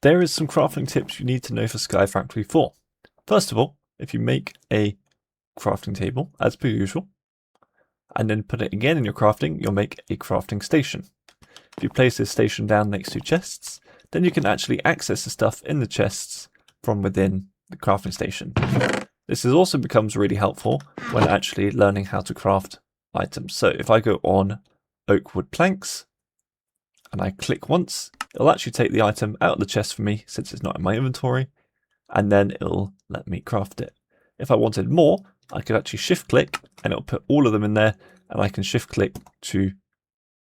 there is some crafting tips you need to know for Sky Factory 4. First of all, if you make a crafting table, as per usual, and then put it again in your crafting, you'll make a crafting station. If you place this station down next to chests, then you can actually access the stuff in the chests from within the crafting station. This also becomes really helpful when actually learning how to craft items. So if I go on oak wood planks and I click once, it'll actually take the item out of the chest for me since it's not in my inventory, and then it'll let me craft it. If I wanted more, I could actually shift click and it'll put all of them in there, and I can shift click to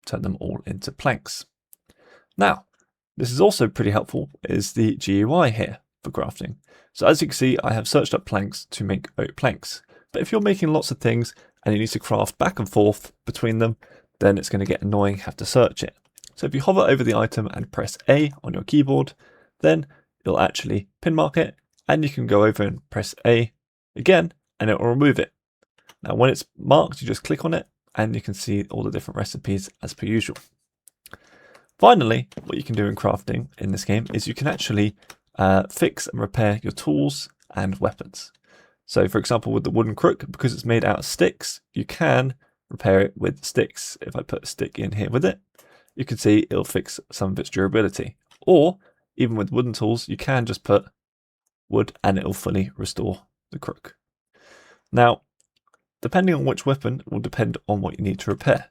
turn them all into planks. Now, this is also pretty helpful is the GUI here for crafting. So as you can see, I have searched up planks to make oak planks. But if you're making lots of things and you need to craft back and forth between them, then it's going to get annoying, have to search it. So if you hover over the item and press A on your keyboard, then it'll actually pin mark it, and you can go over and press A again, and it will remove it. Now when it's marked, you just click on it, and you can see all the different recipes as per usual. Finally, what you can do in crafting in this game is you can actually fix and repair your tools and weapons. So for example, with the wooden crook, because it's made out of sticks, you can repair it with sticks. If I put a stick in here with it, you can see it'll fix some of its durability. Or even with wooden tools, you can just put wood and it'll fully restore the crook. Now, depending on which weapon will depend on what you need to repair.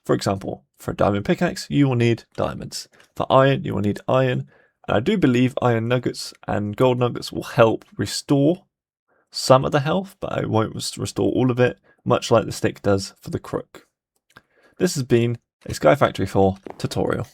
For example, for a diamond pickaxe, you will need diamonds. For iron, you will need iron. And I do believe iron nuggets and gold nuggets will help restore some of the health, but it won't restore all of it, much like the stick does for the crook. This has been a Sky Factory 4 tutorial.